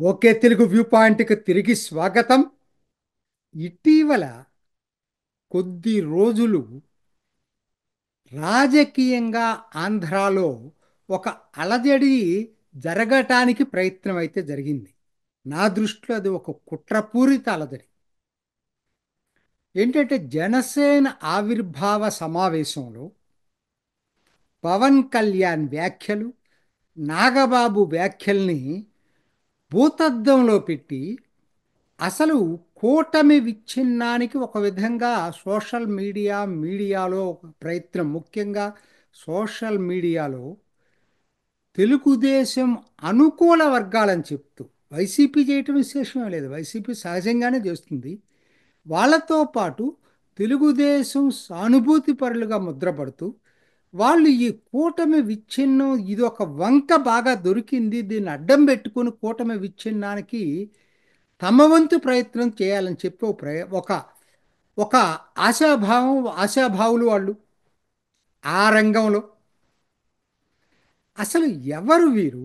Okay Telugu view పాయింట్కి తిరిగి స్వాగతం. ఇటీవల కొద్ది రోజులు రాజకీయంగా ఆంధ్రాలో ఒక అలజడి జరగటానికి ప్రయత్నం అయితే జరిగింది. నా దృష్టిలో అది ఒక కుట్రపూరిత అలజడి. ఏంటంటే జనసేన ఆవిర్భావ సమావేశంలో పవన్ కళ్యాణ్ వ్యాఖ్యలు, నాగబాబు వ్యాఖ్యల్ని భూతద్దంలో పెట్టి అసలు కూటమి విచ్ఛిన్నానికి ఒక విధంగా మీడియాలో ఒక ప్రయత్నం, ముఖ్యంగా సోషల్ మీడియాలో తెలుగుదేశం అనుకూల వర్గాలని చెప్తూ వైసీపీ చేయటం విశేషమే లేదు, వైసీపీ సహజంగానే చేస్తుంది. వాళ్ళతో పాటు తెలుగుదేశం సానుభూతి పరులుగా ముద్రపడుతూ వాళ్ళు ఈ కూటమి విచ్ఛిన్నం ఇది ఒక వంక బాగా దొరికింది, దీన్ని అడ్డం పెట్టుకుని కూటమి విచ్ఛిన్నానికి తమ వంతు ప్రయత్నం చేయాలని చెప్పి ఒక ఒక ఆశాభావులు వాళ్ళు ఆ రంగంలో. అసలు ఎవరు వీరు,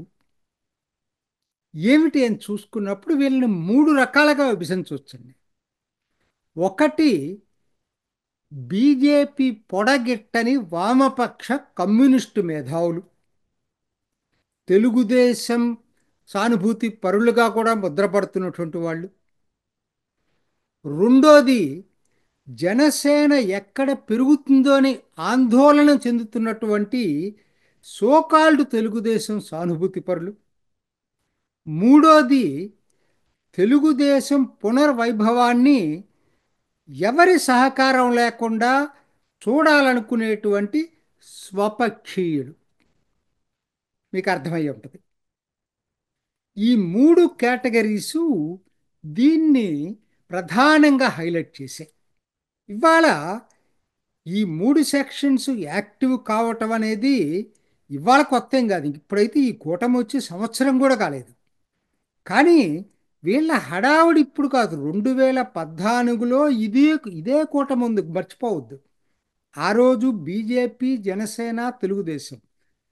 ఏమిటి అని చూసుకున్నప్పుడు వీళ్ళని మూడు రకాలుగా విభజించవచ్చండి. ఒకటి, బీజేపీ పొడగిట్టని వామపక్ష కమ్యూనిస్టు మేధావులు, తెలుగుదేశం సానుభూతి పరులుగా కూడా ముద్రపడుతున్నటువంటి వాళ్ళు. రెండోది, జనసేన ఎక్కడ పెరుగుతుందో అని ఆందోళన చెందుతున్నటువంటి సోకాల్డ్ తెలుగుదేశం సానుభూతి పరులు. మూడోది, తెలుగుదేశం పునర్వైభవాన్ని ఎవరి సహకారం లేకుండా చూడాలనుకునేటువంటి స్వపక్షీయులు. మీకు అర్థమయ్యి ఉంటుంది. ఈ మూడు కేటగిరీసు దీన్ని ప్రధానంగా హైలైట్ చేశాయి. ఇవాళ ఈ మూడు సెక్షన్స్ యాక్టివ్ కావటం అనేది ఇవాళ కొత్త ఏం కాదు. ఇప్పుడైతే ఈ కూటమి వచ్చి సంవత్సరం కూడా కాలేదు. కానీ వీళ్ళ హడావుడి ఇప్పుడు కాదు, 2014లో ఇదే కూటమి ఉంది, మర్చిపోవద్దు. ఆ రోజు బీజేపీ, జనసేన, తెలుగుదేశం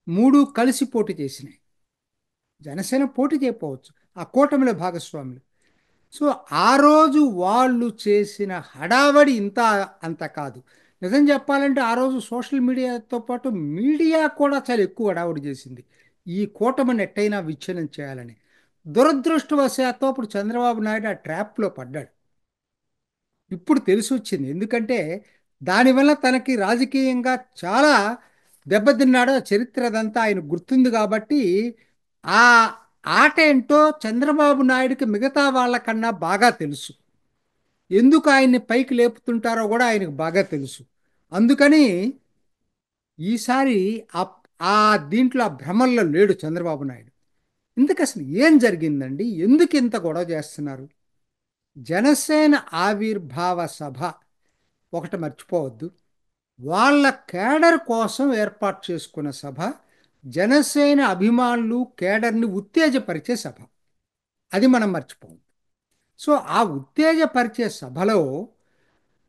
మూడు కలిసి పోటీ చేసినాయి. జనసేన పోటీ చేయకపోవచ్చు, ఆ కూటమిలో భాగస్వాములు. సో ఆ రోజు వాళ్ళు చేసిన హడావడి ఇంత అంత కాదు. నిజం చెప్పాలంటే ఆ రోజు సోషల్ మీడియాతో పాటు మీడియా కూడా చాలా ఎక్కువ హడావుడి చేసింది, ఈ కూటమిని ఎట్టయినా విచ్ఛిన్నం చేయాలని. దురదృష్టవశాత్తు అప్పుడు చంద్రబాబు నాయుడు ఆ ట్రాప్లో పడ్డాడు. ఇప్పుడు తెలిసి వచ్చింది, ఎందుకంటే దానివల్ల తనకి రాజకీయంగా చాలా దెబ్బతిన్నాడో చరిత్ర అదంతా ఆయన గుర్తుంది. కాబట్టి ఆ ఆట ఏంటో చంద్రబాబు నాయుడుకి మిగతా వాళ్ళకన్నా బాగా తెలుసు, ఎందుకు ఆయన్ని పైకి లేపుతుంటారో కూడా ఆయనకు బాగా తెలుసు. అందుకని ఈసారి ఆ ఆ దీంట్లో ఆ భ్రమల్లో లేడు చంద్రబాబు నాయుడు. ఇందుకు అసలు ఏం జరిగిందండి, ఎందుకు ఇంత గొడవ చేస్తున్నారు? జనసేన ఆవిర్భావ సభ ఒకటి మర్చిపోవద్దు, వాళ్ళ కేడర్ కోసం ఏర్పాటు చేసుకున్న సభ, జనసేన అభిమానులు కేడర్ని ఉత్తేజపరిచే సభ. అది మనం మర్చిపోవద్దు. సో ఆ ఉత్తేజపరిచే సభలో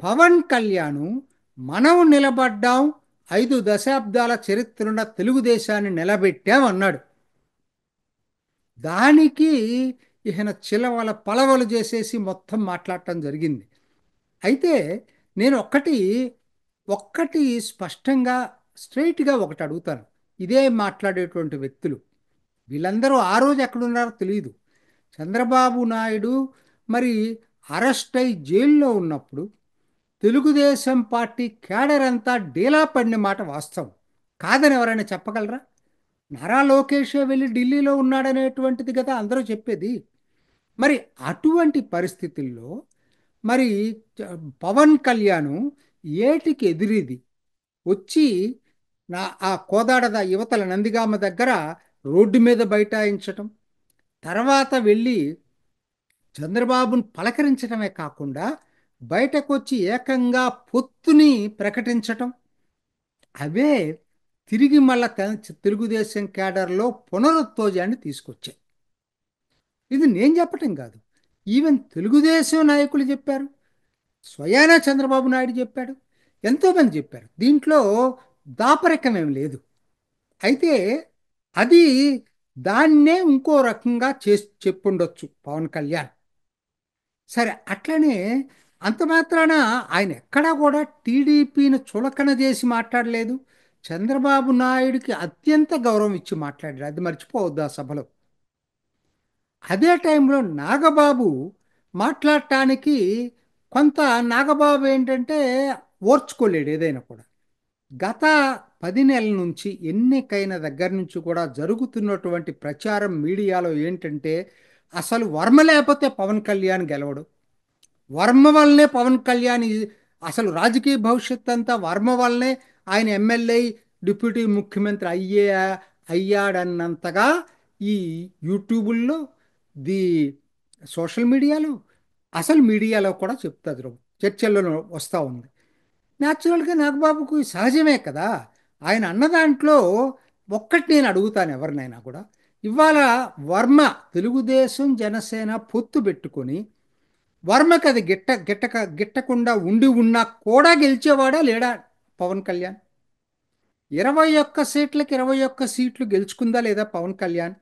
పవన్ కళ్యాణ్ మనం నిలబడ్డాం, 5 దశాబ్దాల చరిత్రన్న తెలుగుదేశాన్ని నిలబెట్టాం అన్నాడు. దానికి ఈయన చిలవల పలవలు చేసేసి మొత్తం మాట్లాడటం జరిగింది. అయితే నేను ఒక్కటి స్పష్టంగా స్ట్రైట్గా ఒకటి అడుగుతాను. ఇదే మాట్లాడేటువంటి వ్యక్తులు వీళ్ళందరూ ఆ రోజు ఎక్కడున్నారో తెలియదు. చంద్రబాబు నాయుడు మరి అరెస్ట్ అయి జైల్లో ఉన్నప్పుడు తెలుగుదేశం పార్టీ కేడర్ అంతా డీలా పడిన మాట వాస్తవం కాదని ఎవరైనా చెప్పగలరా? నారా లోకేష్ వెళ్ళి ఢిల్లీలో ఉన్నాడనేటువంటిది కదా అందరూ చెప్పేది. మరి అటువంటి పరిస్థితుల్లో మరి చ- పవన్ కళ్యాణ్ ఏటికి ఎదిరిది వచ్చి ఆ కోదాడ యువతల నందిగామ దగ్గర రోడ్డు మీద బైఠాయించటం, తర్వాత వెళ్ళి చంద్రబాబును పలకరించడమే కాకుండా బయటకు వచ్చి ఏకంగా పొత్తుని ప్రకటించటం, అవే తిరిగి మళ్ళా తెలుగుదేశం కేడర్లో పునరుత్తేజాన్ని తీసుకొచ్చాయి. ఇది నేను చెప్పటం కాదు, ఈవెన్ తెలుగుదేశం నాయకులు చెప్పారు, స్వయానా చంద్రబాబు నాయుడు చెప్పాడు, ఎంతోమంది చెప్పారు. దీంట్లో దాపరికమేం లేదు. అయితే అది దాన్నే ఇంకో రకంగా చేసి చెప్పుండొచ్చు పవన్ కళ్యాణ్. సరే అట్లనే అంత మాత్రాన ఆయన ఎక్కడా కూడా టీడీపీని చులకన చేసి మాట్లాడలేదు. చంద్రబాబు నాయుడికి అత్యంత గౌరవం ఇచ్చి మాట్లాడారు. అది మర్చిపోవద్దు ఆ సభలో. అదే టైంలో నాగబాబు మాట్లాడటానికి కొంత నాగబాబు ఏంటంటే ఓర్చుకోలేడు ఏదైనా కూడా. గత 10 నెలల నుంచి ఎన్నికైన దగ్గర నుంచి కూడా జరుగుతున్నటువంటి ప్రచారం మీడియాలో ఏంటంటే అసలు వర్మ లేకపోతే పవన్ కళ్యాణ్ గెలవడు. వర్మ వల్లనే పవన్ కళ్యాణ్ అసలు రాజకీయ భవిష్యత్ అంతా వర్మ వల్లనే ఆయన ఎమ్మెల్యే డిప్యూటీ ముఖ్యమంత్రి అయ్యాడన్నంతగా ఈ యూట్యూబుల్లో, ది సోషల్ మీడియాలో, అసలు మీడియాలో కూడా చెప్తారు, చర్చల్లో వస్తూ ఉంది. న్యాచురల్గా నాగబాబుకు సహజమే కదా. ఆయన అన్న దాంట్లో ఒక్కటి నేను అడుగుతాను ఎవరినైనా కూడా. ఇవాళ వర్మ తెలుగుదేశం జనసేన పొత్తు పెట్టుకొని వర్మకి అది గిట్టకుండా ఉండి ఉన్నా కూడా గెలిచేవాడా లేడా పవన్ కళ్యాణ్? 21 సీట్లకి 21 సీట్లు గెలుచుకుందా లేదా పవన్ కళ్యాణ్?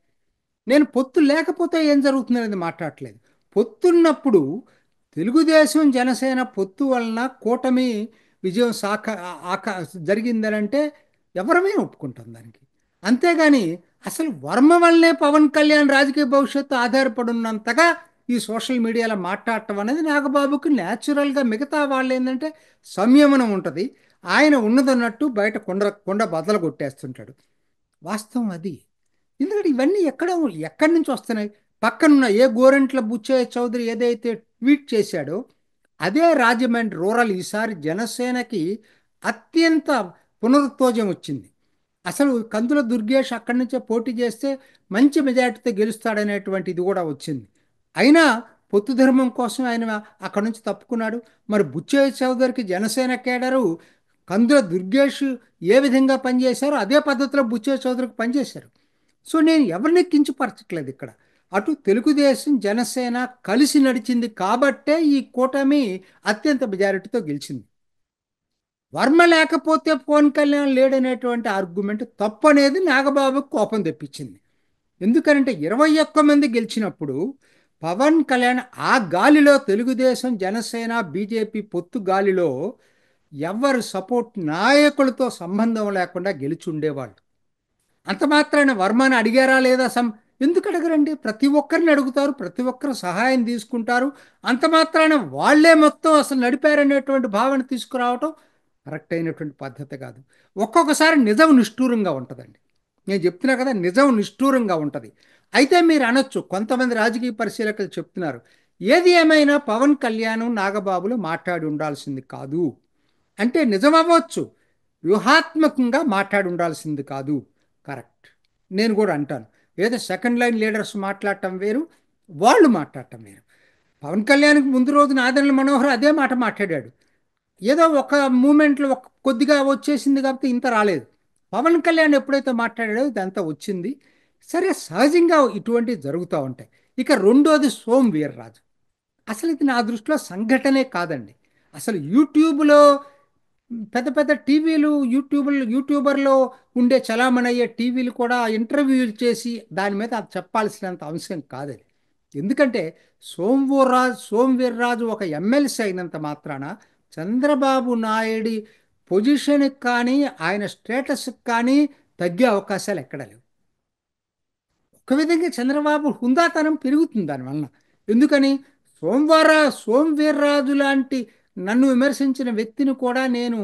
నేను పొత్తు లేకపోతే ఏం జరుగుతుంది అనేది మాట్లాడట్లేదు. పొత్తున్నప్పుడు తెలుగుదేశం జనసేన పొత్తు వలన కూటమి విజయం ఆక జరిగిందనంటే ఎవరమే ఒప్పుకుంటాం దానికి. అంతేగాని అసలు వర్మ వల్లనే పవన్ కళ్యాణ్ రాజకీయ భవిష్యత్తు ఆధారపడి ఉన్నంతగా ఈ సోషల్ మీడియాలో మాట్లాడటం అనేది నాగబాబుకి న్యాచురల్గా. మిగతా వాళ్ళు ఏంటంటే సంయమనం ఉంటుంది. ఆయన ఉన్నదన్నట్టు బయట కొండ బద్దలు కొట్టేస్తుంటాడు. వాస్తవం అది. ఎందుకంటే ఇవన్నీ ఎక్కడి నుంచి వస్తున్నాయి? పక్కనున్న ఏ గోరంట్ల బుచ్చయ్య చౌదరి ఏదైతే ట్వీట్ చేశాడో అదే రాజమండ్రి రూరల్ ఈసారి జనసేనకి అత్యంత పునరుత్తేజం వచ్చింది. అసలు కందుల దుర్గేష్ అక్కడి నుంచే పోటీ చేస్తే మంచి మెజార్టీతో గెలుస్తాడనేటువంటి ఇది కూడా వచ్చింది. అయినా పొత్తు ధర్మం కోసం ఆయన అక్కడి నుంచి తప్పుకున్నాడు. మరి బుచ్చయ్య చౌదరికి జనసేన కేడరు కందుల దుర్గేష్ ఏ విధంగా పనిచేశారో అదే పద్ధతిలో బుచ్చయ్య చౌదరికి పనిచేశారు. సో నేను ఎవరిని కించపరచట్లేదు ఇక్కడ. అటు తెలుగుదేశం జనసేన కలిసి నడిచింది కాబట్టే ఈ కూటమి అత్యంత మెజారిటీతో గెలిచింది. వర్మ లేకపోతే పవన్ కళ్యాణ్ లేడనేటువంటి ఆర్గ్యుమెంట్ తప్పు అనేది నాగబాబుకు కోపం తెప్పించింది. ఎందుకంటే 21 మంది గెలిచినప్పుడు పవన్ కళ్యాణ్ ఆ గాలిలో తెలుగుదేశం జనసేన బీజేపీ పొత్తు గాలిలో ఎవరు సపోర్ట్ నాయకులతో సంబంధం లేకుండా గెలిచి ఉండేవాళ్ళు. అంత మాత్రాన వర్మని అడిగారా లేదా ఎందుకు అడగరండి? ప్రతి ఒక్కరిని అడుగుతారు, ప్రతి ఒక్కరు సహాయం తీసుకుంటారు. అంత మాత్రాన వాళ్ళే మొత్తం అసలు నడిపారనేటువంటి భావన తీసుకురావటం కరెక్ట్ అయినటువంటి పద్ధతి కాదు. ఒక్కొక్కసారి నిజం నిష్ఠూరంగా ఉంటుందండి. నేను చెప్తున్నా కదా, నిజం నిష్ఠూరంగా ఉంటుంది. అయితే మీరు అనొచ్చు, కొంతమంది రాజకీయ పరిశీలకులు చెప్తున్నారు, ఏది ఏమైనా పవన్ కళ్యాణ్ నాగబాబులు మాట్లాడి ఉండాల్సింది కాదు అంటే నిజం అవ్వచ్చు. వ్యూహాత్మకంగా మాట్లాడి ఉండాల్సింది కాదు. కరెక్ట్. నేను కూడా అంటాను. ఏదో సెకండ్ లైన్ లీడర్స్ మాట్లాడటం వేరు, వాళ్ళు మాట్లాడటం వేరు. పవన్ కళ్యాణ్కి ముందు రోజు నాదెండ్ల మనోహర్ అదే మాట మాట్లాడాడు. ఏదో ఒక మూమెంట్లో కొద్దిగా వచ్చేసింది కాబట్టి ఇంత రాలేదు. పవన్ కళ్యాణ్ ఎప్పుడైతే మాట్లాడాడో ఇదంతా వచ్చింది. సరే, సహజంగా ఇటువంటివి జరుగుతూ ఉంటాయి. ఇక రెండోది సోము వీర్రాజు. అసలు ఇది నా దృష్టిలో సంఘటనే కాదండి. అసలు యూట్యూబ్లో పెద్ద పెద్ద టీవీలు యూట్యూబర్లో ఉండే చలామణి అయ్యే టీవీలు కూడా ఇంటర్వ్యూలు చేసి దాని మీద అది చెప్పాల్సినంత అంశం కాదది. ఎందుకంటే సోమవీర్రాజు ఒక ఎమ్మెల్సీ అయినంత మాత్రాన చంద్రబాబు నాయుడి పొజిషన్కి కానీ ఆయన స్టేటస్కి కానీ తగ్గే అవకాశాలు ఎక్కడ లేవు. ఒక విధంగా చంద్రబాబు హుందాతనం పెరుగుతుంది దానివలన. ఎందుకని? సోమవీర్రాజు లాంటి నన్ను విమర్శించిన వ్యక్తిని కూడా నేను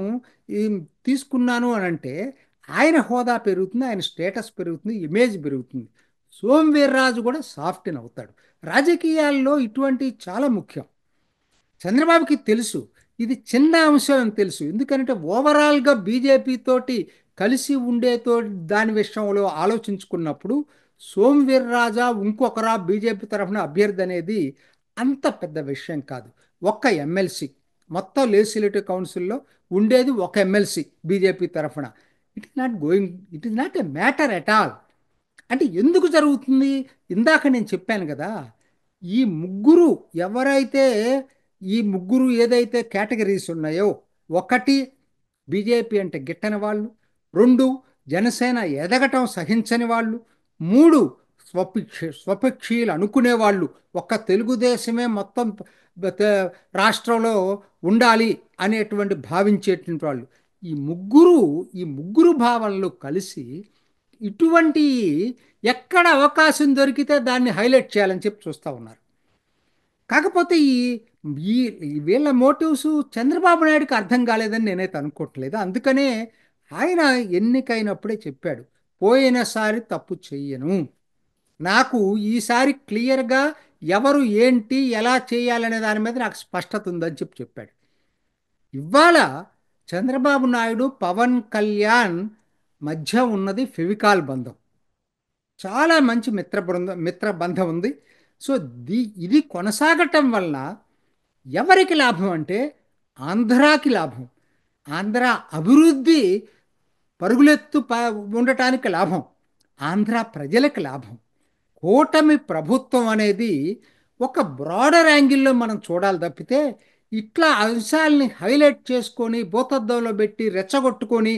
ఈ తీసుకున్నాను అని అంటే ఆయన హోదా పెరుగుతుంది, ఆయన స్టేటస్ పెరుగుతుంది, ఇమేజ్ పెరుగుతుంది. సోమవీర్రాజు కూడా సాఫ్ట్ని అవుతాడు. రాజకీయాల్లో ఇటువంటి చాలా ముఖ్యం. చంద్రబాబుకి తెలుసు ఇది చిన్న అంశం అని తెలుసు. ఎందుకంటే ఓవరాల్గా బీజేపీ తోటి కలిసి ఉండేతో దాని విషయంలో ఆలోచించుకున్నప్పుడు సోమవీర్రాజా ఇంకొకరా బీజేపీ తరఫున అభ్యర్థి అనేది అంత పెద్ద విషయం కాదు. ఒక్క ఎమ్మెల్సీ మొత్తం లెజిస్లేటివ్ కౌన్సిల్లో ఉండేది ఒక ఎమ్మెల్సీ బీజేపీ తరఫున. It is not a matter at all. అంటే ఎందుకు జరుగుతుంది? ఇందాక నేను చెప్పాను కదా, ఈ ముగ్గురు ఎవరైతే ఈ ముగ్గురు ఏదైతే కేటగిరీస్ ఉన్నాయో, ఒకటి బీజేపీ అంటే గిట్టని వాళ్ళు, రెండు జనసేన ఎదగటం సహించని వాళ్ళు, మూడు స్వపక్షీయులు అనుకునేవాళ్ళు, ఒక్క తెలుగుదేశమే మొత్తం రాష్ట్రంలో ఉండాలి అనేటువంటి భావించేటువంటి వాళ్ళు, ఈ ముగ్గురు ఈ ముగ్గురు భావనలు కలిసి ఇటువంటి ఎక్కడ అవకాశం దొరికితే దాన్ని హైలైట్ చేయాలని చెప్పి చూస్తూ ఉన్నారు. కాకపోతే ఈ ఈ వీళ్ళ మోటివ్స్ చంద్రబాబు నాయుడుకి అర్థం కాలేదని నేనైతే అనుకోవట్లేదు. అందుకనే ఆయన ఎన్నికైనప్పుడే చెప్పాడు, పోయినసారి తప్పు చెయ్యను, నాకు ఈసారి క్లియర్గా ఎవరు ఏంటి ఎలా చేయాలనే దాని మీద నాకు స్పష్టత ఉందని చెప్పి చెప్పాడు. ఇవాళ చంద్రబాబు నాయుడు పవన్ కళ్యాణ్ మధ్య ఉన్నది ఫెవికాల్ బంధం, చాలా మంచి మిత్రబంధం ఉంది. సో ఇది కొనసాగటం వలన ఎవరికి లాభం అంటే ఆంధ్రాకి లాభం, ఆంధ్ర అభివృద్ధి పరుగులెత్తు ఉండటానికి లాభం, ఆంధ్ర ప్రజలకు లాభం. కూటమి ప్రభుత్వం అనేది ఒక బ్రాడర్ యాంగిల్లో మనం చూడాలి తప్పితే ఇట్లా అంశాలని హైలైట్ చేసుకొని భూతద్దంలో పెట్టి రెచ్చగొట్టుకొని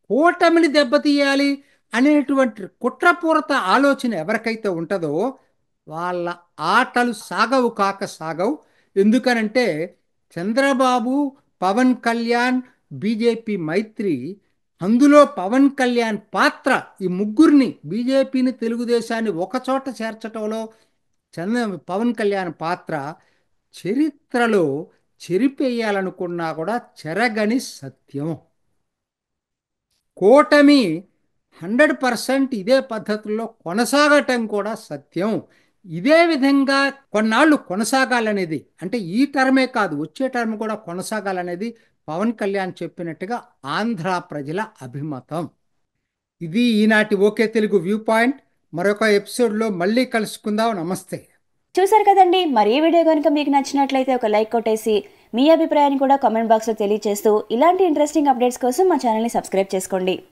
కూటమిని దెబ్బతీయాలి అనేటువంటి కుట్రపూరిత ఆలోచన ఎవరికైతే ఉంటుందో వాళ్ళ ఆటలు సాగవు కాక సాగవు. ఎందుకనంటే చంద్రబాబు, పవన్ కళ్యాణ్, బీజేపీ మైత్రి, అందులో పవన్ కళ్యాణ్ పాత్ర, ఈ ముగ్గురిని బీజేపీని తెలుగుదేశాన్ని ఒకచోట చేర్చటంలో పవన్ కళ్యాణ్ పాత్ర చరిత్రలో చెరిపేయాలనుకున్నా కూడా చెరగని సత్యం. కూటమి 100% ఇదే పద్ధతుల్లో కొనసాగటం కూడా సత్యం. ఇదే విధంగా కొన్నాళ్ళు కొనసాగాలనేది, అంటే ఈ టర్మే కాదు వచ్చే టర్మ్ కూడా కొనసాగాలనేది పవన్ కళ్యాణ్ చెప్పినట్టుగా ఆంధ్ర ప్రజల అభిమతం. ఇది ఈనాటి ఓకే తెలుగు వ్యూ పాయింట్. మరొక ఎపిసోడ్లో మళ్ళీ కలుసుకుందాం. నమస్తే. చూసారు కదండి, మరి ఈ వీడియో కనుక మీకు నచ్చినట్లయితే ఒక లైక్ కొట్టేసి మీ అభిప్రాయాన్ని కూడా కామెంట్ బాక్స్లో తెలియజేస్తూ ఇలాంటి ఇంట్రెస్టింగ్ అప్డేట్స్ కోసం మా ఛానల్ని సబ్స్క్రైబ్ చేసుకోండి.